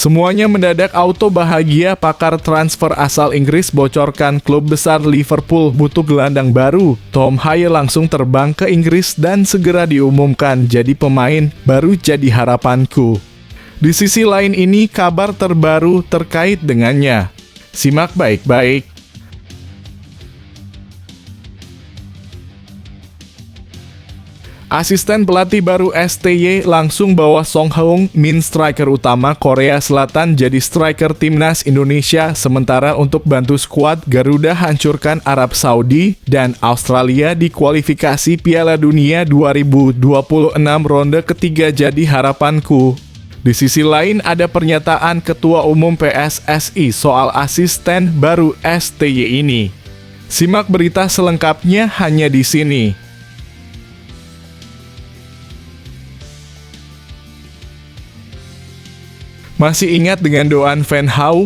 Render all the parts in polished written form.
Semuanya mendadak auto bahagia. Pakar transfer asal Inggris bocorkan klub besar Liverpool butuh gelandang baru. Tom Haye langsung terbang ke Inggris dan segera diumumkan jadi pemain baru jadi harapanku. Di sisi lain ini kabar terbaru terkait dengannya. Simak baik-baik. Asisten pelatih baru STY langsung bawa Song Heung-min, striker utama Korea Selatan, jadi striker timnas Indonesia, sementara untuk bantu skuad Garuda hancurkan Arab Saudi dan Australia di kualifikasi Piala Dunia 2026 ronde ketiga jadi harapanku. Di sisi lain ada pernyataan Ketua Umum PSSI soal asisten baru STY ini. Simak berita selengkapnya hanya di sini. Masih ingat dengan Doan Van Hau,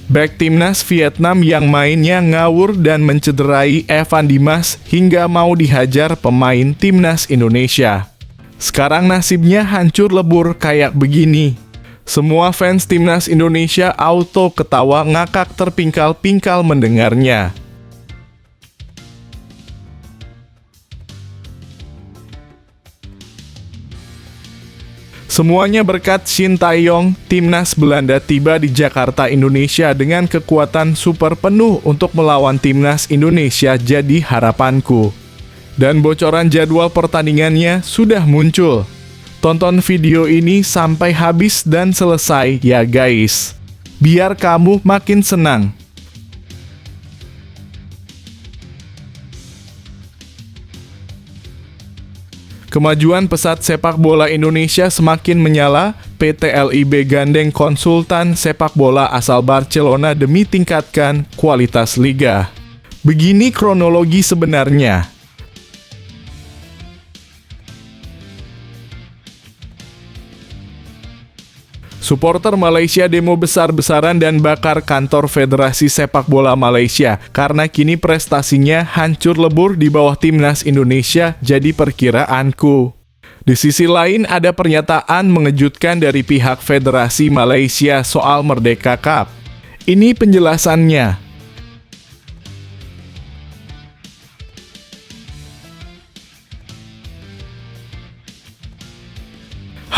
bek timnas Vietnam yang mainnya ngawur dan mencederai Evan Dimas hingga mau dihajar pemain timnas Indonesia. Sekarang nasibnya hancur lebur kayak begini. Semua fans timnas Indonesia auto ketawa ngakak terpingkal-pingkal mendengarnya. Semuanya berkat Shin Tae-yong, timnas Belanda tiba di Jakarta, Indonesia dengan kekuatan super penuh untuk melawan timnas Indonesia jadi harapanku. Dan bocoran jadwal pertandingannya sudah muncul. Tonton video ini sampai habis dan selesai ya guys. Biar kamu makin senang. Kemajuan pesat sepak bola Indonesia semakin menyala. PT LIB gandeng konsultan sepak bola asal Barcelona demi tingkatkan kualitas liga. Begini kronologi sebenarnya. Supporter Malaysia demo besar-besaran dan bakar kantor Federasi Sepak Bola Malaysia karena kini prestasinya hancur lebur di bawah timnas Indonesia jadi perkiraanku. Di sisi lain ada pernyataan mengejutkan dari pihak Federasi Malaysia soal Merdeka Cup. Ini penjelasannya.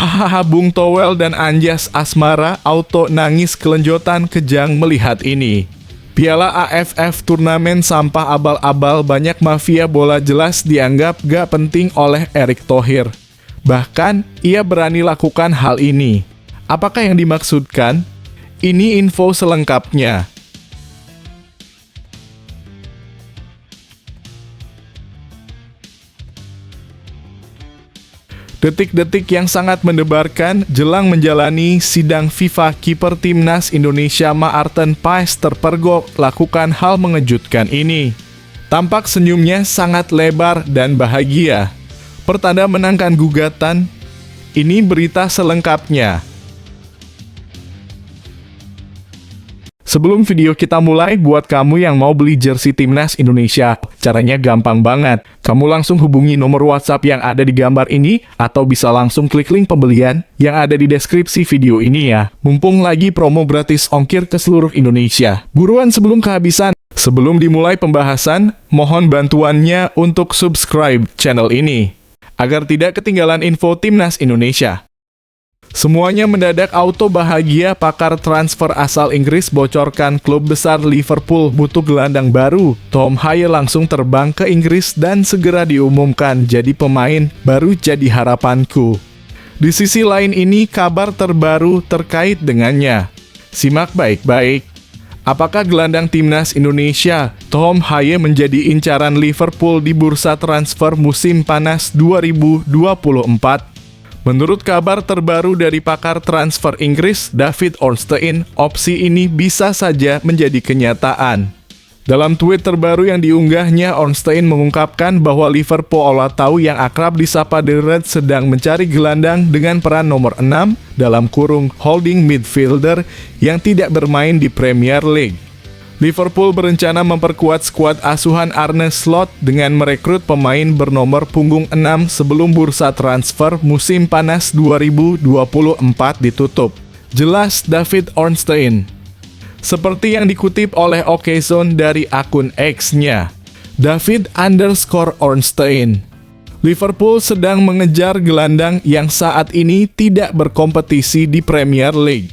Hahaha, Bung Towel dan Anjas Asmara auto nangis kelenjotan kejang melihat ini. Piala AFF turnamen sampah abal-abal, banyak mafia bola jelas dianggap gak penting oleh Erick Thohir. Bahkan, ia berani lakukan hal ini. Apakah yang dimaksudkan? Ini info selengkapnya. Detik-detik yang sangat mendebarkan jelang menjalani sidang FIFA, kiper timnas Indonesia Maarten Paes terpergok lakukan hal mengejutkan ini. Tampak senyumnya sangat lebar dan bahagia. Pertanda menangkan gugatan. Ini berita selengkapnya. Sebelum video kita mulai, buat kamu yang mau beli jersey timnas Indonesia, caranya gampang banget. Kamu langsung hubungi nomor WhatsApp yang ada di gambar ini, atau bisa langsung klik link pembelian yang ada di deskripsi video ini ya. Mumpung lagi promo gratis ongkir ke seluruh Indonesia. Buruan sebelum kehabisan. Sebelum dimulai pembahasan, mohon bantuannya untuk subscribe channel ini, agar tidak ketinggalan info timnas Indonesia. Semuanya mendadak auto bahagia. Pakar transfer asal Inggris bocorkan klub besar Liverpool butuh gelandang baru. Tom Haye langsung terbang ke Inggris dan segera diumumkan jadi pemain baru jadi harapanku. Di sisi lain ini kabar terbaru terkait dengannya. Simak baik-baik. Apakah gelandang timnas Indonesia Tom Haye menjadi incaran Liverpool di bursa transfer musim panas 2024? Menurut kabar terbaru dari pakar transfer Inggris, David Ornstein, opsi ini bisa saja menjadi kenyataan. Dalam tweet terbaru yang diunggahnya, Ornstein mengungkapkan bahwa Liverpool olah tahu yang akrab disapa The Reds sedang mencari gelandang dengan peran nomor 6 dalam kurung holding midfielder yang tidak bermain di Premier League. Liverpool berencana memperkuat skuad asuhan Arne Slot dengan merekrut pemain bernomor punggung 6 sebelum bursa transfer musim panas 2024 ditutup. Jelas David Ornstein. Seperti yang dikutip oleh OKZone dari akun X-nya, David_Ornstein. Liverpool sedang mengejar gelandang yang saat ini tidak berkompetisi di Premier League.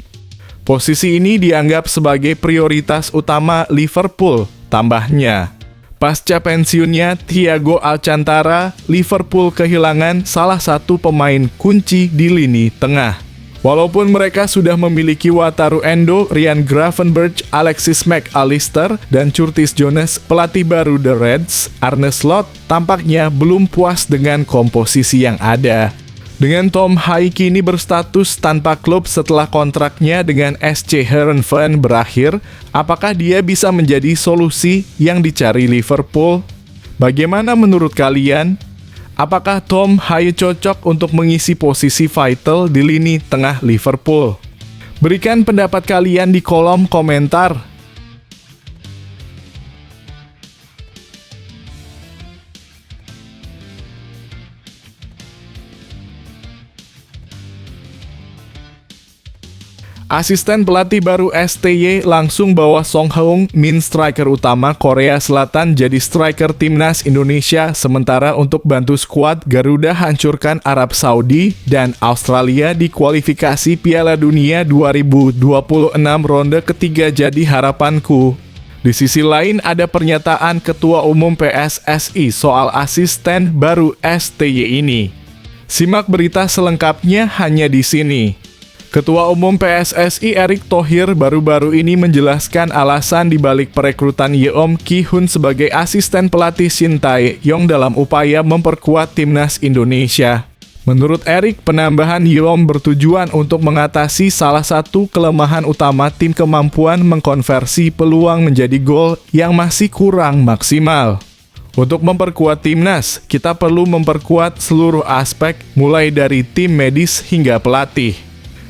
Posisi ini dianggap sebagai prioritas utama Liverpool, tambahnya. Pasca pensiunnya Thiago Alcantara, Liverpool kehilangan salah satu pemain kunci di lini tengah. Walaupun mereka sudah memiliki Wataru Endo, Ryan Gravenberch, Alexis Mac Allister, dan Curtis Jones, pelatih baru The Reds, Arne Slot, tampaknya belum puas dengan komposisi yang ada. Dengan Tom Hay kini berstatus tanpa klub setelah kontraknya dengan SC Heerenveen berakhir, apakah dia bisa menjadi solusi yang dicari Liverpool? Bagaimana menurut kalian? Apakah Tom Hay cocok untuk mengisi posisi vital di lini tengah Liverpool? Berikan pendapat kalian di kolom komentar. Asisten pelatih baru STY langsung bawa Song Heung-min, striker utama Korea Selatan, jadi striker timnas Indonesia, sementara untuk bantu skuad Garuda hancurkan Arab Saudi dan Australia di kualifikasi Piala Dunia 2026 ronde ketiga jadi harapanku. Di sisi lain ada pernyataan Ketua Umum PSSI soal asisten baru STY ini. Simak berita selengkapnya hanya di sini. Ketua Umum PSSI Erick Thohir baru-baru ini menjelaskan alasan dibalik perekrutan Yeom Ki-hun sebagai asisten pelatih Shin Tae-yong dalam upaya memperkuat timnas Indonesia. Menurut Erick, penambahan Yeom bertujuan untuk mengatasi salah satu kelemahan utama tim, kemampuan mengkonversi peluang menjadi gol yang masih kurang maksimal. Untuk memperkuat timnas, kita perlu memperkuat seluruh aspek, mulai dari tim medis hingga pelatih.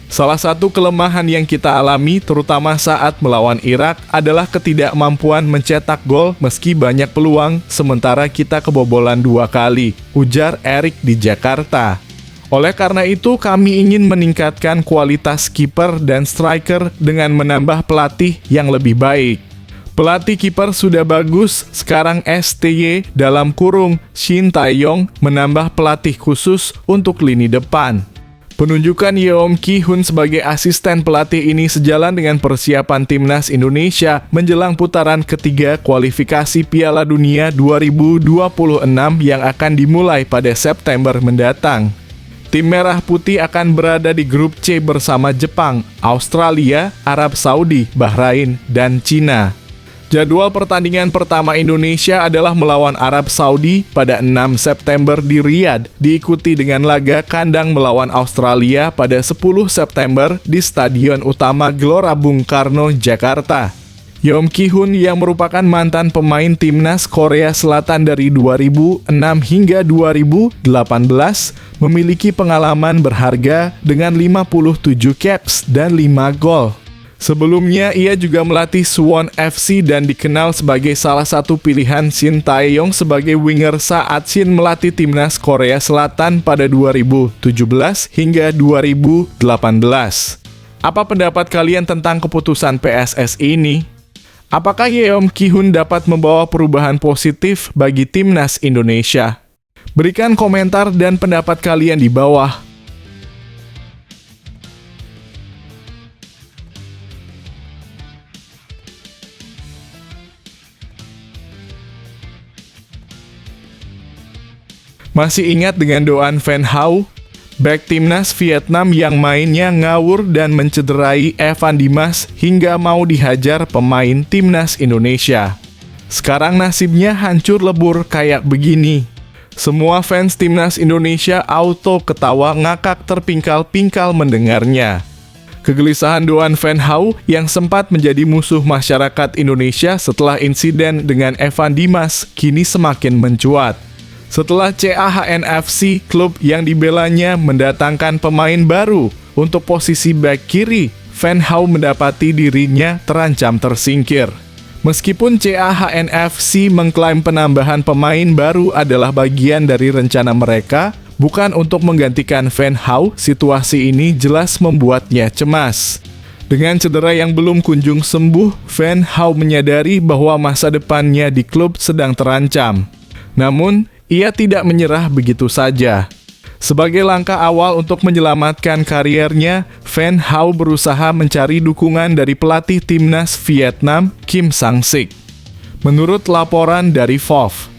Salah satu kelemahan yang kita alami, terutama saat melawan Irak, adalah ketidakmampuan mencetak gol meski banyak peluang, sementara kita kebobolan 2 kali, ujar Erick di Jakarta. Oleh karena itu, kami ingin meningkatkan kualitas kiper dan striker dengan menambah pelatih yang lebih baik. Pelatih kiper sudah bagus, sekarang STY dalam kurung Shin Tae-yong menambah pelatih khusus untuk lini depan. Penunjukan Yeom Ki-hun sebagai asisten pelatih ini sejalan dengan persiapan timnas Indonesia menjelang putaran ketiga kualifikasi Piala Dunia 2026 yang akan dimulai pada September mendatang. Tim Merah Putih akan berada di grup C bersama Jepang, Australia, Arab Saudi, Bahrain, dan Cina. Jadwal pertandingan pertama Indonesia adalah melawan Arab Saudi pada 6 September di Riyadh, diikuti dengan laga kandang melawan Australia pada 10 September di Stadion Utama Gelora Bung Karno, Jakarta. Yeom Ki-hun yang merupakan mantan pemain timnas Korea Selatan dari 2006 hingga 2018 memiliki pengalaman berharga dengan 57 caps dan 5 gol. Sebelumnya, ia juga melatih Suwon FC dan dikenal sebagai salah satu pilihan Shin Tae-yong sebagai winger saat Shin melatih timnas Korea Selatan pada 2017 hingga 2018. Apa pendapat kalian tentang keputusan PSSI ini? Apakah Yeom Ki-hun dapat membawa perubahan positif bagi timnas Indonesia? Berikan komentar dan pendapat kalian di bawah. Masih ingat dengan Doan Van Hau, bek timnas Vietnam yang mainnya ngawur dan mencederai Evan Dimas hingga mau dihajar pemain timnas Indonesia. Sekarang nasibnya hancur lebur kayak begini. Semua fans timnas Indonesia auto ketawa ngakak terpingkal-pingkal mendengarnya. Kegelisahan Doan Van Hau yang sempat menjadi musuh masyarakat Indonesia setelah insiden dengan Evan Dimas kini semakin mencuat. Setelah CAHN FC, klub yang dibelanya mendatangkan pemain baru untuk posisi bek kiri, Van Hau mendapati dirinya terancam tersingkir. Meskipun CAHN FC mengklaim penambahan pemain baru adalah bagian dari rencana mereka, Bukan untuk menggantikan Van Hau, situasi ini jelas membuatnya cemas. Dengan cedera yang belum kunjung sembuh, Van Hau menyadari bahwa masa depannya di klub sedang terancam. Namun, ia tidak menyerah begitu saja. Sebagai langkah awal untuk menyelamatkan kariernya, Van Hau berusaha mencari dukungan dari pelatih timnas Vietnam, Kim Sang-sik. Menurut laporan dari VOV,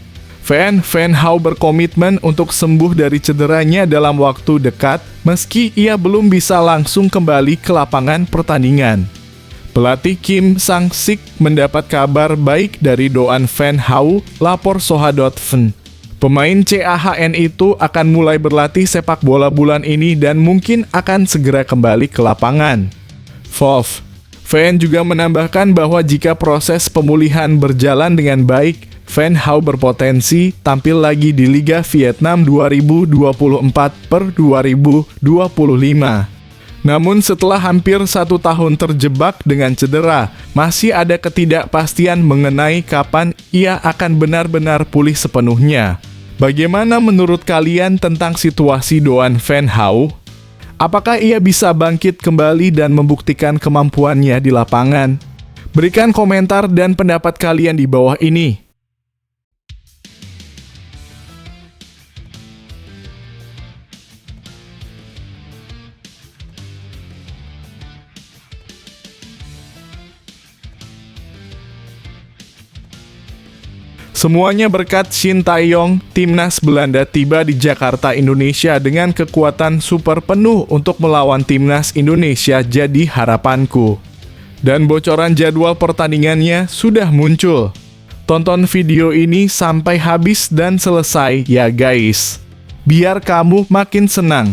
Van Hau berkomitmen untuk sembuh dari cederanya dalam waktu dekat, meski ia belum bisa langsung kembali ke lapangan pertandingan. Pelatih Kim Sang-sik mendapat kabar baik dari Doan Van Hau, lapor Soha.vn. Pemain CAHN itu akan mulai berlatih sepak bola bulan ini dan mungkin akan segera kembali ke lapangan. VOV. Van juga menambahkan bahwa jika proses pemulihan berjalan dengan baik, Van Hau berpotensi tampil lagi di Liga Vietnam 2024/2025. Namun setelah hampir 1 tahun terjebak dengan cedera, masih ada ketidakpastian mengenai kapan ia akan benar-benar pulih sepenuhnya. Bagaimana menurut kalian tentang situasi Doan Van Hau? Apakah ia bisa bangkit kembali dan membuktikan kemampuannya di lapangan? Berikan komentar dan pendapat kalian di bawah ini. Semuanya berkat Shin Tae-yong, timnas Belanda tiba di Jakarta, Indonesia dengan kekuatan super penuh untuk melawan timnas Indonesia jadi harapanku. Dan bocoran jadwal pertandingannya sudah muncul. Tonton video ini sampai habis dan selesai ya guys. Biar kamu makin senang.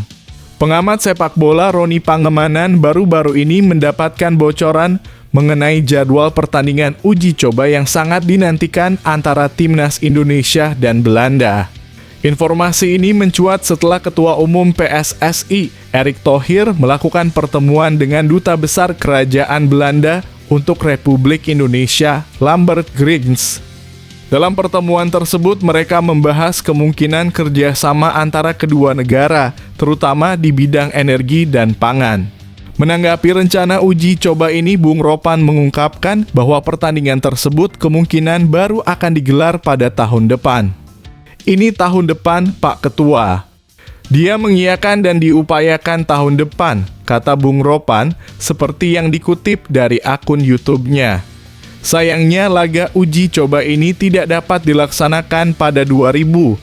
Pengamat sepak bola Roni Pangemanan baru-baru ini mendapatkan bocoran mengenai jadwal pertandingan uji coba yang sangat dinantikan antara timnas Indonesia dan Belanda. Informasi ini mencuat setelah Ketua Umum PSSI, Erick Thohir, melakukan pertemuan dengan Duta Besar Kerajaan Belanda untuk Republik Indonesia, Lambert Grins. Dalam pertemuan tersebut, mereka membahas kemungkinan kerjasama antara kedua negara, terutama di bidang energi dan pangan. Menanggapi rencana uji coba ini, Bung Ropan mengungkapkan bahwa pertandingan tersebut kemungkinan baru akan digelar pada tahun depan. Ini tahun depan, Pak Ketua. Dia mengiyakan dan diupayakan tahun depan, kata Bung Ropan, seperti yang dikutip dari akun YouTube-nya. Sayangnya laga uji coba ini tidak dapat dilaksanakan pada 2024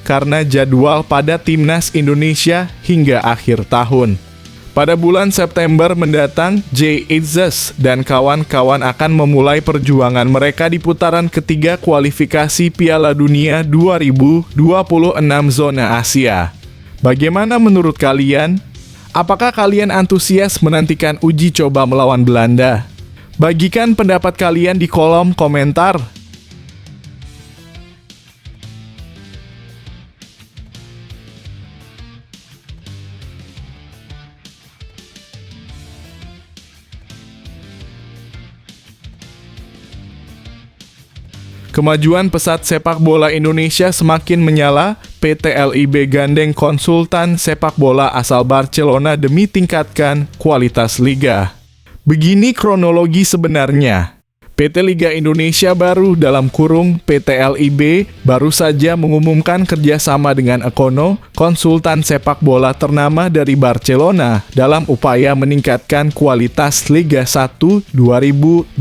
karena jadwal pada timnas Indonesia hingga akhir tahun. Pada bulan September mendatang, Jay Itzes dan kawan-kawan akan memulai perjuangan mereka di putaran ketiga kualifikasi Piala Dunia 2026 zona Asia. Bagaimana menurut kalian? Apakah kalian antusias menantikan uji coba melawan Belanda? Bagikan pendapat kalian di kolom komentar. Kemajuan pesat sepak bola Indonesia semakin menyala. PT LIB gandeng konsultan sepak bola asal Barcelona demi tingkatkan kualitas liga. Begini kronologi sebenarnya. PT Liga Indonesia baru dalam kurung PT LIB baru saja mengumumkan kerjasama dengan Ekono, konsultan sepak bola ternama dari Barcelona dalam upaya meningkatkan kualitas Liga 1 2024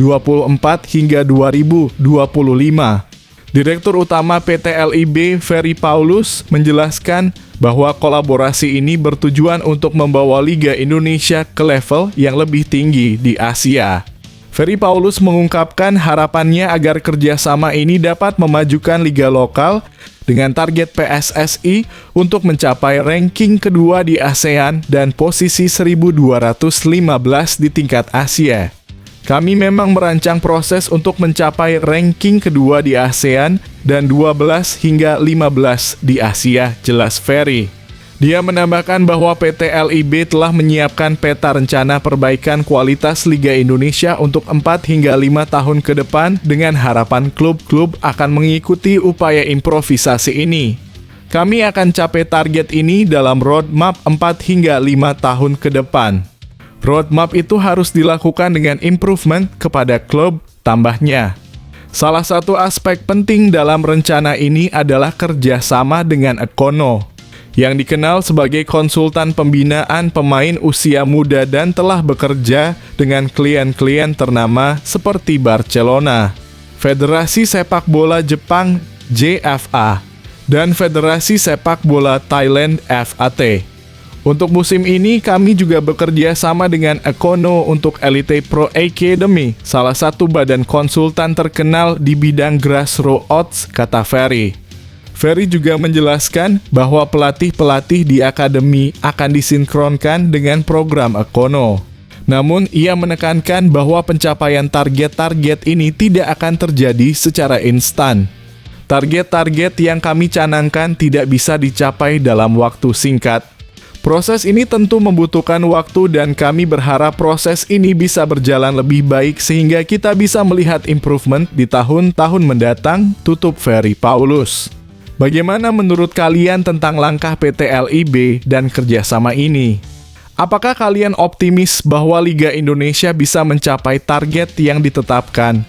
hingga 2025. Direktur Utama PT LIB, Ferry Paulus, menjelaskan bahwa kolaborasi ini bertujuan untuk membawa Liga Indonesia ke level yang lebih tinggi di Asia. Ferry Paulus mengungkapkan harapannya agar kerjasama ini dapat memajukan liga lokal dengan target PSSI untuk mencapai ranking kedua di ASEAN dan posisi 1215 di tingkat Asia. Kami memang merancang proses untuk mencapai ranking kedua di ASEAN dan 12 hingga 15 di Asia, jelas Ferry. Dia menambahkan bahwa PT LIB telah menyiapkan peta rencana perbaikan kualitas Liga Indonesia untuk 4 hingga 5 tahun ke depan dengan harapan klub-klub akan mengikuti upaya improvisasi ini. Kami akan capai target ini dalam roadmap 4 hingga 5 tahun ke depan. Roadmap itu harus dilakukan dengan improvement kepada klub, tambahnya. Salah satu aspek penting dalam rencana ini adalah kerjasama dengan Ekono, yang dikenal sebagai konsultan pembinaan pemain usia muda dan telah bekerja dengan klien-klien ternama seperti Barcelona, Federasi Sepak Bola Jepang JFA, dan Federasi Sepak Bola Thailand FAT. Untuk musim ini, kami juga bekerja sama dengan Ekono untuk Elite Pro Academy, salah satu badan konsultan terkenal di bidang grassroots, kata Ferry. Ferry juga menjelaskan bahwa pelatih-pelatih di akademi akan disinkronkan dengan program Ekono. Namun, ia menekankan bahwa pencapaian target-target ini tidak akan terjadi secara instan. Target-target yang kami canangkan tidak bisa dicapai dalam waktu singkat. Proses ini tentu membutuhkan waktu dan kami berharap proses ini bisa berjalan lebih baik sehingga kita bisa melihat improvement di tahun-tahun mendatang, tutup Ferry Paulus. Bagaimana menurut kalian tentang langkah PT LIB dan kerjasama ini? Apakah kalian optimis bahwa Liga Indonesia bisa mencapai target yang ditetapkan?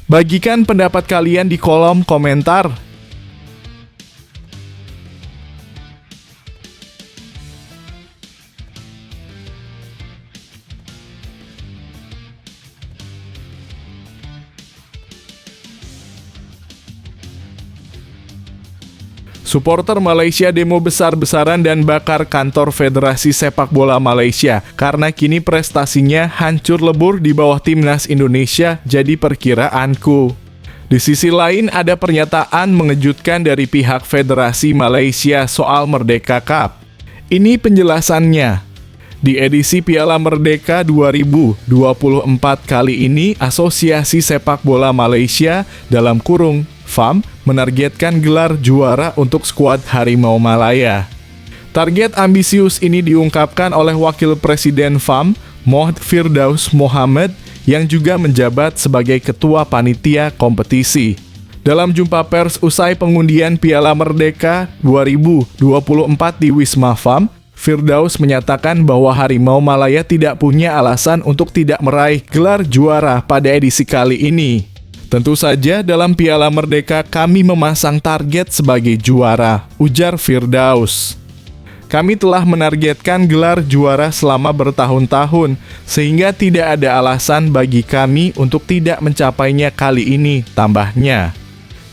Bagikan pendapat kalian di kolom komentar. Supporter Malaysia demo besar-besaran dan bakar kantor Federasi Sepak Bola Malaysia karena kini prestasinya hancur lebur di bawah timnas Indonesia, jadi perkiraanku. Di sisi lain ada pernyataan mengejutkan dari pihak Federasi Malaysia soal Merdeka Cup. Ini penjelasannya. Di edisi Piala Merdeka 2024 kali ini, Asosiasi Sepak Bola Malaysia dalam kurung FAM menargetkan gelar juara untuk skuad Harimau Malaya. Target ambisius ini diungkapkan oleh Wakil Presiden FAM, Mohd Firdaus Mohamad, yang juga menjabat sebagai Ketua Panitia Kompetisi. Dalam jumpa pers usai pengundian Piala Merdeka 2024 di Wisma FAM, Firdaus menyatakan bahwa Harimau Malaya tidak punya alasan untuk tidak meraih gelar juara pada edisi kali ini. Tentu saja dalam Piala Merdeka kami memasang target sebagai juara, ujar Firdaus. Kami telah menargetkan gelar juara selama bertahun-tahun, sehingga tidak ada alasan bagi kami untuk tidak mencapainya kali ini, tambahnya.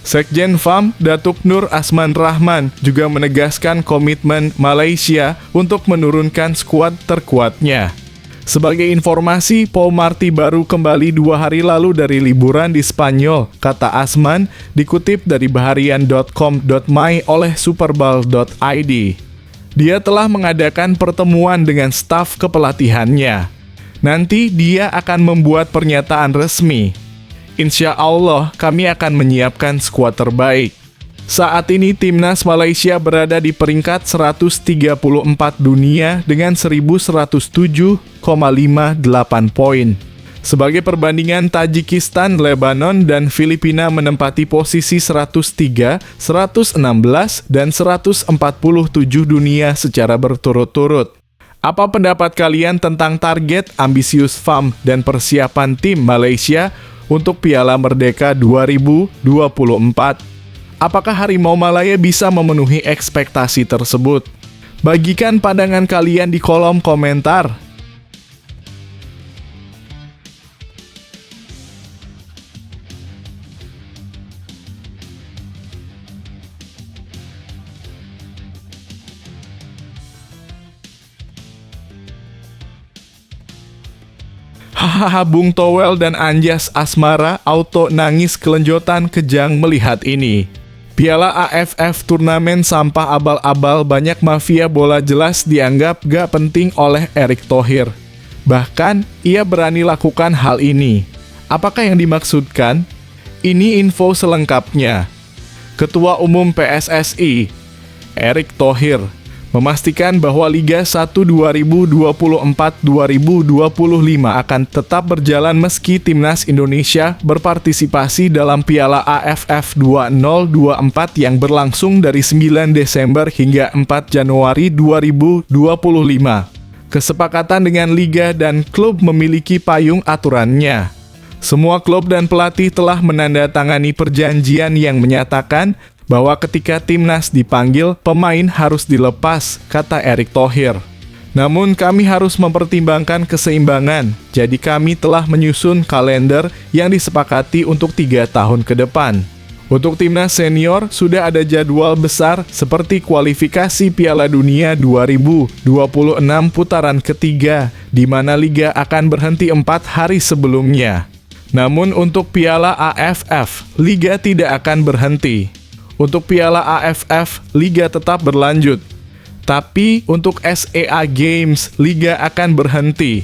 Sekjen FAM, Datuk Nur Asman Rahman, juga menegaskan komitmen Malaysia untuk menurunkan skuad terkuatnya. Sebagai informasi, Paul Marty baru kembali 2 hari lalu dari liburan di Spanyol, kata Asman, dikutip dari baharian.com.my oleh superball.id. Dia telah mengadakan pertemuan dengan staf kepelatihannya. Nanti dia akan membuat pernyataan resmi. Insya Allah kami akan menyiapkan skuad terbaik. Saat ini timnas Malaysia berada di peringkat 134 dunia dengan 1107,58 poin. Sebagai perbandingan, Tajikistan, Lebanon, dan Filipina menempati posisi 103, 116, dan 147 dunia secara berturut-turut. Apa pendapat kalian tentang target ambisius FAM dan persiapan tim Malaysia untuk Piala Merdeka 2024? Apakah Harimau Malaya bisa memenuhi ekspektasi tersebut? Bagikan pandangan kalian di kolom komentar. Hahaha, Bung Towel dan Anjas Asmara auto nangis kelenjotan kejang melihat ini. Piala AFF turnamen sampah abal-abal, banyak mafia bola jelas dianggap gak penting oleh Erick Thohir. Bahkan, ia berani lakukan hal ini. Apakah yang dimaksudkan? Ini info selengkapnya. Ketua Umum PSSI, Erick Thohir, memastikan bahwa Liga 1 2024-2025 akan tetap berjalan meski Timnas Indonesia berpartisipasi dalam Piala AFF 2024 yang berlangsung dari 9 Desember hingga 4 Januari 2025. Kesepakatan dengan liga dan klub memiliki payung aturannya. Semua klub dan pelatih telah menandatangani perjanjian yang menyatakan bahwa ketika timnas dipanggil, pemain harus dilepas, kata Erick Thohir. Namun kami harus mempertimbangkan keseimbangan, jadi kami telah menyusun kalender yang disepakati untuk 3 tahun ke depan. Untuk timnas senior, sudah ada jadwal besar seperti kualifikasi Piala Dunia 2026 putaran ketiga, di mana Liga akan berhenti 4 hari sebelumnya. Namun untuk Piala AFF, Liga tidak akan berhenti. Untuk Piala AFF, Liga tetap berlanjut. Tapi untuk SEA Games, Liga akan berhenti.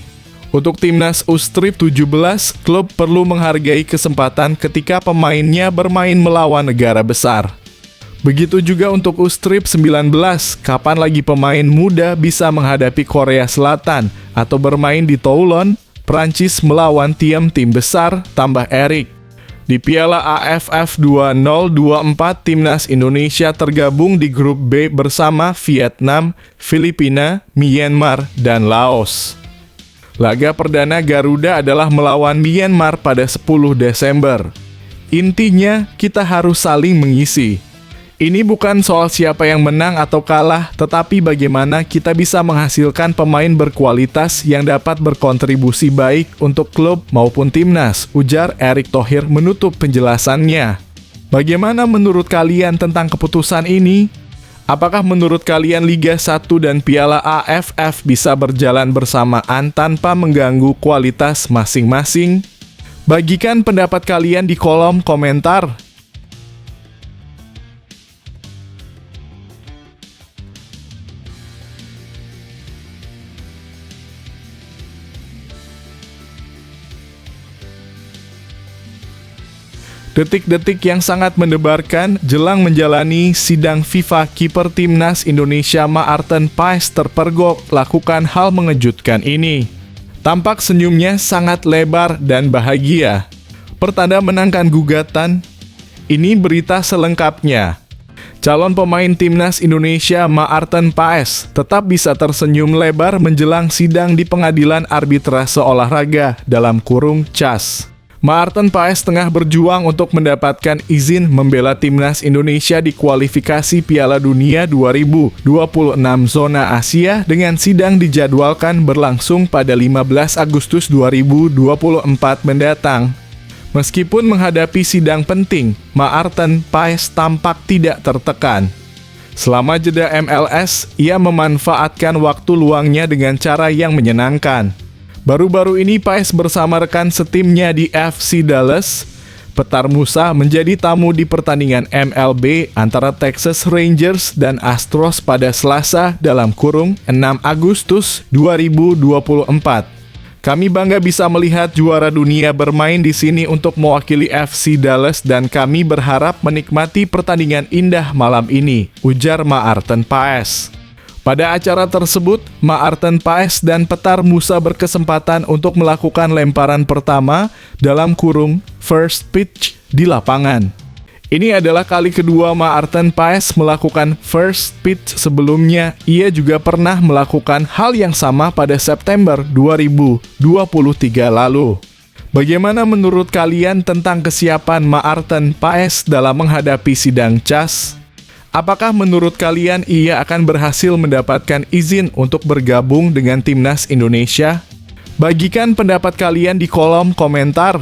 Untuk Timnas U-Strip 17, klub perlu menghargai kesempatan ketika pemainnya bermain melawan negara besar. Begitu juga untuk U-Strip 19, kapan lagi pemain muda bisa menghadapi Korea Selatan atau bermain di Toulon, Prancis melawan tim besar, tambah Erick. Di Piala AFF 2024, Timnas Indonesia tergabung di grup B bersama Vietnam, Filipina, Myanmar, dan Laos. Laga perdana Garuda adalah melawan Myanmar pada 10 Desember. Intinya, kita harus saling mengisi. Ini bukan soal siapa yang menang atau kalah, tetapi bagaimana kita bisa menghasilkan pemain berkualitas yang dapat berkontribusi baik untuk klub maupun timnas, ujar Erick Thohir menutup penjelasannya. Bagaimana menurut kalian tentang keputusan ini? Apakah menurut kalian Liga 1 dan Piala AFF bisa berjalan bersamaan tanpa mengganggu kualitas masing-masing? Bagikan pendapat kalian di kolom komentar. Detik-detik yang sangat mendebarkan jelang menjalani sidang FIFA, kiper Timnas Indonesia Maarten Paes terpergok lakukan hal mengejutkan ini. Tampak senyumnya sangat lebar dan bahagia. Pertanda menangkan gugatan. Ini berita selengkapnya. Calon pemain Timnas Indonesia Maarten Paes tetap bisa tersenyum lebar menjelang sidang di Pengadilan Arbitrase Olahraga (CAS). Maarten Paes tengah berjuang untuk mendapatkan izin membela Timnas Indonesia di kualifikasi Piala Dunia 2026 zona Asia dengan sidang dijadwalkan berlangsung pada 15 Agustus 2024 mendatang. Meskipun menghadapi sidang penting, Maarten Paes tampak tidak tertekan. Selama jeda MLS, ia memanfaatkan waktu luangnya dengan cara yang menyenangkan. Baru-baru ini Paes bersama rekan setimnya di FC Dallas, Petar Musa, menjadi tamu di pertandingan MLB antara Texas Rangers dan Astros pada Selasa (6 Agustus 2024). Kami bangga bisa melihat juara dunia bermain di sini untuk mewakili FC Dallas dan kami berharap menikmati pertandingan indah malam ini, ujar Maarten Paes. Pada acara tersebut, Maarten Paes dan Petar Musa berkesempatan untuk melakukan lemparan pertama (first pitch) di lapangan. Ini adalah kali kedua Maarten Paes melakukan first pitch. Sebelumnya, ia juga pernah melakukan hal yang sama pada September 2023 lalu. Bagaimana menurut kalian tentang kesiapan Maarten Paes dalam menghadapi sidang CAS? Apakah menurut kalian ia akan berhasil mendapatkan izin untuk bergabung dengan Timnas Indonesia? Bagikan pendapat kalian di kolom komentar.